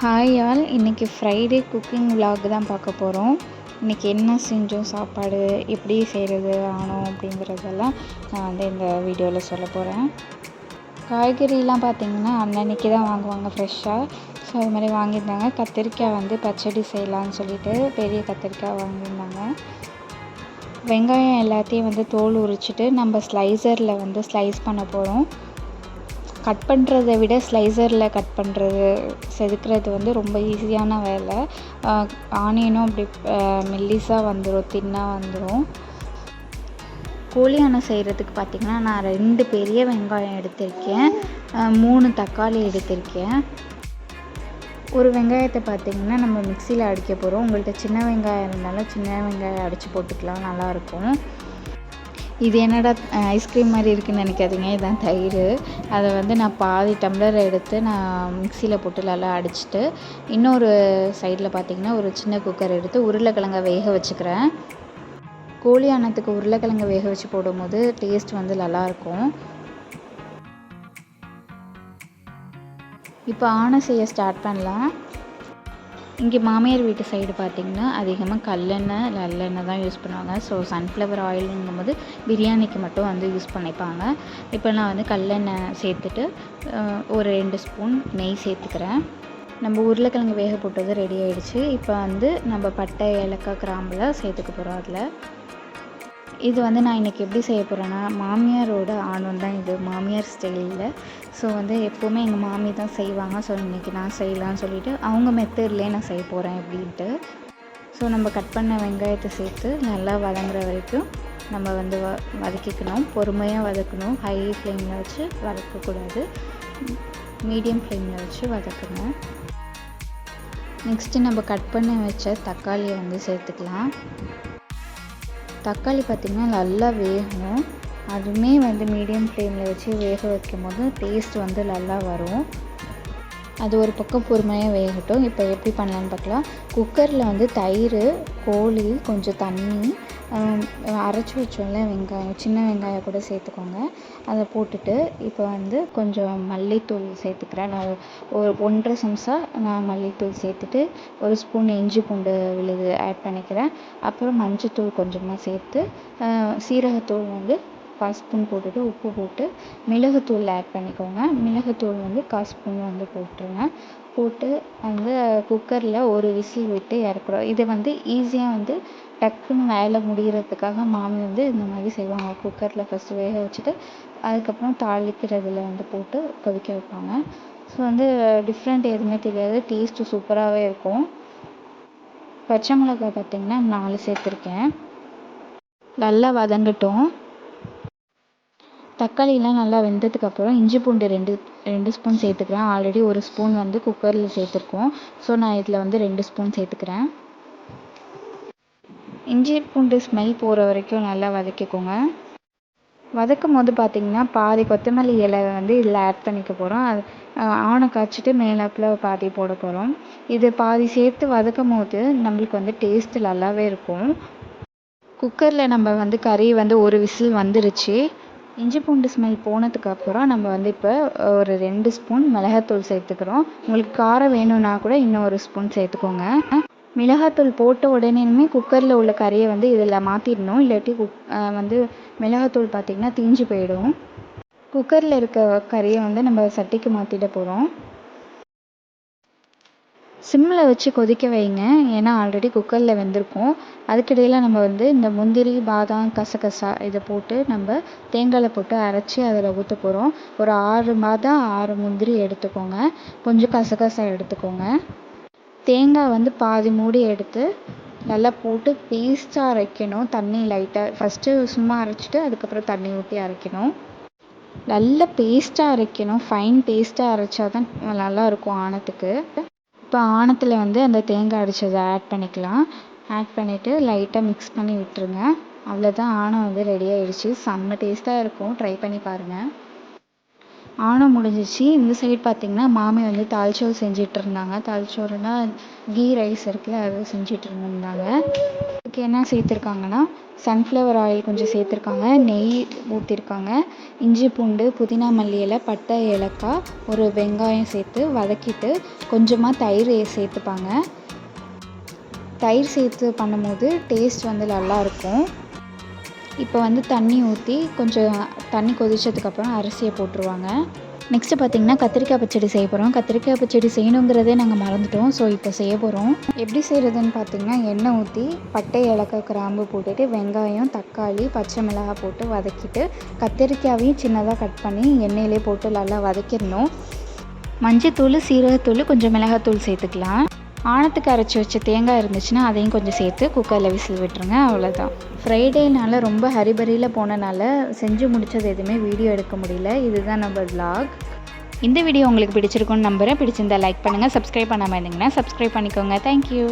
Hi all, இன்றைக்கி Friday cooking vlog தான் பார்க்க போகிறோம். இன்றைக்கி என்ன செஞ்சோம், சாப்பாடு எப்படி செய்கிறது ஆனோம் அப்படிங்கிறதெல்லாம் நான் வந்து இந்த வீடியோவில் சொல்ல போகிறேன். காய்கறிலாம் பார்த்திங்கன்னா அன்னன்னைக்கு தான் வாங்குவாங்க ஃப்ரெஷ்ஷாக. ஸோ அது மாதிரி வாங்கியிருந்தாங்க. கத்திரிக்காய் வந்து பச்சடி செய்யலான்னு சொல்லிட்டு பெரிய கத்திரிக்காய் வாங்கியிருந்தாங்க. வெங்காயம் எல்லாத்தையும் வந்து தோல் உரிச்சிட்டு நம்ம ஸ்லைசரில் வந்து ஸ்லைஸ் பண்ண போகிறோம். கட் பண்ணுறத விட ஸ்லைசரில் கட் பண்ணுறது செதுக்கிறது வந்து ரொம்ப ஈஸியான வேலை. ஆனியனும் அப்படி மெல்லிஸாக வந்துடும், தின்னாக வந்துடும். கோழி அணை செய்கிறதுக்கு பார்த்திங்கன்னா நான் 2 பெரிய வெங்காயம் எடுத்திருக்கேன், 3 தக்காளி எடுத்திருக்கேன். ஒரு வெங்காயத்தை பார்த்திங்கன்னா நம்ம மிக்சியில் அடிக்க போகிறோம். உங்கள்கிட்ட சின்ன வெங்காயம் இருந்தாலும் சின்ன வெங்காயம் அடித்து போட்டுக்கலாம், நல்லாயிருக்கும். இது என்னடா ஐஸ்கிரீம் மாதிரி இருக்குதுன்னு நினைக்காதீங்க, இதுதான் தயிர். அதை வந்து நான் பாதி டம்ளர் எடுத்து நான் மிக்சியில் போட்டு நல்லா அடிச்சுட்டு, இன்னொரு சைடில் பார்த்திங்கன்னா ஒரு சின்ன குக்கர் எடுத்து உருளைக்கிழங்க வேக வச்சுக்கிறேன். கோழி அன்னத்துக்கு உருளைக்கிழங்க வேக வச்சு போடும்போது டேஸ்ட் வந்து நல்லாயிருக்கும். இப்போ ஆனை செய்ய ஸ்டார்ட் பண்ணலாம். இங்கே மாமியார் வீட்டு சைடு பார்த்திங்கன்னா அதிகமாக கல்லெண்ணெய் நல்லெண்ணெய் தான் யூஸ் பண்ணுவாங்க. ஸோ சன்ஃப்ளவர் ஆயிலுங்கும்போது பிரியாணிக்கு மட்டும் வந்து யூஸ் பண்ணிப்பாங்க. இப்போ நான் வந்து கல்லெண்ணெய் சேர்த்துட்டு ஒரு 2 ஸ்பூன் நெய் சேர்த்துக்கிறேன். நம்ம உருளைக்கிழங்கு வேக போட்டது ரெடி ஆகிடுச்சு. இப்போ வந்து நம்ம பட்டை, ஏலக்காய், கிராம்புலாம் சேர்த்துக்க போகிறோம் அதில். இது வந்து நான் இன்றைக்கி எப்படி செய்ய போகிறேன்னா, மாமியாரோட ஆணவம் தான் இது, மாமியார் ஸ்டைலில். ஸோ வந்து எப்போவுமே எங்கள் மாமி தான் செய்வாங்க. ஸோ இன்றைக்கி நான் செய்யலான்னு சொல்லிவிட்டு அவங்க மெத்தட்லேயே நான் செய்ய போகிறேன் அப்படின்ட்டு. ஸோ நம்ம கட் பண்ண வெங்காயத்தை சேர்த்து நல்லா வதங்குற வரைக்கும் நம்ம வந்து வதக்கிக்கணும். பொறுமையாக வதக்கணும். ஹை ஃப்ளேமில் வச்சு வதக்கக்கூடாது, மீடியம் ஃப்ளேமில் வச்சு வதக்கணும். நெக்ஸ்ட்டு நம்ம கட் பண்ணி வச்ச தக்காளியை வந்து சேர்த்துக்கலாம். தக்காளி பார்த்திங்கன்னா நல்லா வேகணும். அதுவுமே வந்து மீடியம் ஃப்ளேமில் வச்சு வேக வைக்கும் போது டேஸ்ட் வந்து நல்லா வரும். அது ஒரு பக்கம் பொறுமையாக வேகட்டும். இப்போ எப்படி பண்ணலான்னு பார்க்கலாம். குக்கரில் வந்து தயிர், கோழி, கொஞ்சம் தண்ணி, அரைச்சி வச்சோம்ல வெங்காயம், சின்ன வெங்காயம் கூட சேர்த்துக்கோங்க. அதை போட்டுட்டு இப்போ வந்து கொஞ்சம் மல்லித்தூள் சேர்த்துக்கிறேன். நான் ஒரு 1.5 சம்சா நான் மல்லித்தூள் சேர்த்துட்டு 1 ஸ்பூன் இஞ்சி பூண்டு விழுது ஆட் பண்ணிக்கிறேன். அப்புறம் மஞ்சத்தூள் கொஞ்சமாக சேர்த்து, சீரகத்தூள் வந்து 1 ஸ்பூன் போட்டுட்டு உப்பு போட்டு மிளகுத்தூள் ஆட் பண்ணிக்கோங்க. மிளகுத்தூள் வந்து 1/4 ஸ்பூன் வந்து போட்டுருங்க. போட்டு வந்து குக்கரில் ஒரு விசில் விட்டு இறக்குறோம். இதை வந்து ஈஸியாக வந்து டக்குன்னு வேலை முடிகிறதுக்காக மாமி வந்து இந்த மாதிரி செய்வாங்க. குக்கரில் ஃபஸ்ட்டு வேக வச்சுட்டு அதுக்கப்புறம் தாளிக்கிறதுல வந்து போட்டு கொதிக்க வைப்பாங்க. ஸோ வந்து டிஃப்ரெண்ட் எதுவுமே தெரியாது, டேஸ்ட்டு சூப்பராகவே இருக்கும். பச்சை மிளகாய் பார்த்திங்கன்னா 4 சேர்த்துருக்கேன். நல்லா வதங்கட்டும். தக்காளிலாம் நல்லா வெந்ததுக்கப்புறம் இஞ்சி பூண்டு 2 ஸ்பூன் சேர்த்துக்கிறேன். ஆல்ரெடி 1 ஸ்பூன் வந்து குக்கரில் சேர்த்துருக்கோம். ஸோ நான் இதில் வந்து 2 ஸ்பூன் சேர்த்துக்கிறேன். இஞ்சி பூண்டு ஸ்மெல் போகிற வரைக்கும் நல்லா வதக்கிக்கோங்க. வதக்கும் போது பார்த்திங்கன்னா பாதி கொத்தமல்லி இலை வந்து இதில் ஆட் பண்ணிக்க போகிறோம். அது ஆனை காய்ச்சிட்டு மேலாப்பில் பாதி போட போகிறோம். இது பாதி சேர்த்து வதக்கும் போது நம்மளுக்கு வந்து டேஸ்ட்டு நல்லாவே இருக்கும். குக்கரில் நம்ம வந்து கறி வந்து ஒரு விசில் வந்துருச்சு. இஞ்சி பூண்டு ஸ்மெல் போனதுக்கப்புறம் நம்ம வந்து இப்போ ஒரு 2 ஸ்பூன் மிளகாத்தூள் சேர்த்துக்கிறோம். உங்களுக்கு காரம் வேணும்னா கூட இன்னும் 1 ஸ்பூன் சேர்த்துக்கோங்க. மிளகாத்தூள் போட்ட உடனேயுமே குக்கரில் உள்ள கறியை வந்து இதில் மாற்றிடணும். இல்லாட்டி வந்து மிளகாத்தூள் பார்த்திங்கன்னா தீஞ்சு போயிடும். குக்கரில் இருக்க கறியை வந்து நம்ம சட்டிக்கு மாற்றிட போகிறோம். சிம்மில் வச்சு கொதிக்க வைங்க, ஏன்னா ஆல்ரெடி குக்கரில் வெந்திருக்கும். அதுக்கிடையில் நம்ம வந்து இந்த முந்திரி, பாதாம், கசகசா இதை போட்டு நம்ம தேங்காயில் போட்டு அரைச்சி அதில் ஊற்ற போகிறோம். ஒரு 6 பாதாம் 6 முந்திரி எடுத்துக்கோங்க. கொஞ்சம் கசகசா எடுத்துக்கோங்க. தேங்காய் வந்து பாதி மூடி எடுத்து நல்லா போட்டு பேஸ்ட்டாக அரைக்கணும். தண்ணி லைட்டாக ஃபஸ்ட்டு சும்மா அரைச்சிட்டு அதுக்கப்புறம் தண்ணி ஊற்றி அரைக்கணும். நல்லா பேஸ்ட்டாக அரைக்கணும். ஃபைன் பேஸ்ட்டாக அரைச்சா தான் நல்லாயிருக்கும் ஆணத்துக்கு. இப்போ ஆணத்தில் வந்து அந்த தேங்காய் அரைச்சதை ஆட் பண்ணிக்கலாம். ஆட் பண்ணிவிட்டு லைட்டாக மிக்ஸ் பண்ணி விட்டுருங்க. அவ்வளோதான், ஆணம் வந்து ரெடி ஆகிடுச்சு. செம்ம டேஸ்ட்டாக இருக்கும், ட்ரை பண்ணி பாருங்கள். ஆணம் முடிஞ்சிச்சு. இந்த சைடு பார்த்திங்கன்னா மாமி வந்து தால்ச்சோறு செஞ்சிட்ருந்தாங்க. தால்ச்சோறுனா கீ ரைஸ் இருக்குல்ல, அது செஞ்சிட்ருந்தாங்க. இதுக்கு என்ன சேர்த்துருக்காங்கன்னா சன்ஃப்ளவர் ஆயில் கொஞ்சம் சேர்த்துருக்காங்க, நெய் ஊற்றிருக்காங்க, இஞ்சி பூண்டு புதினா மல்லி இலை பட்டை ஏலக்காய் ஒரு வெங்காயம் சேர்த்து வதக்கிட்டு கொஞ்சமாக தயிர் சேர்த்துப்பாங்க. தயிர் சேர்த்து பண்ணும்போது டேஸ்ட் வந்து நல்லாயிருக்கும். இப்போ வந்து தண்ணி ஊற்றி கொஞ்சம் தண்ணி கொதிச்சதுக்கப்புறம் அரிசியை போட்டுருவாங்க. நெக்ஸ்ட்டு பார்த்திங்கன்னா கத்திரிக்காய் பச்சடி செய்ய போகிறோம். கத்திரிக்காய் பச்சடி செய்யணுங்கிறதே நாங்கள் மறந்துட்டோம். ஸோ இப்போ செய்ய போகிறோம். எப்படி செய்கிறதுன்னு பார்த்திங்கன்னா எண்ணெய் ஊற்றி பட்டை ஏலக்காய் கிராம்பு போட்டுட்டு வெங்காயம் தக்காளி பச்சை மிளகாய் போட்டு வதக்கிட்டு கத்திரிக்காயையும் சின்னதாக கட் பண்ணி எண்ணெயிலே போட்டு நல்லா வதக்கிடணும். மஞ்சத்தூள் சீரகத்தூள் கொஞ்சம் மிளகாத்தூள் சேர்த்துக்கலாம். ஆணத்துக்கு அரைச்சி வச்ச தேங்காய் இருந்துச்சுன்னா அதையும் கொஞ்சம் சேர்த்து குக்கரில் விசில் விட்டுருங்க. அவ்வளோதான். ஃப்ரைடேனால ரொம்ப ஹரிபரியில் போனனால செஞ்சு முடித்தது எதுவுமே வீடியோ எடுக்க முடியல. இதுதான் நம்ம vlog. இந்த வீடியோ உங்களுக்கு பிடிச்சிருக்குன்னு நம்புகிறேன். பிடிச்சிருந்தா லைக் பண்ணுங்கள். சப்ஸ்கிரைப் பண்ணாமல் இருந்தீங்கன்னா சப்ஸ்கிரைப் பண்ணிக்கோங்க. தேங்க்யூ.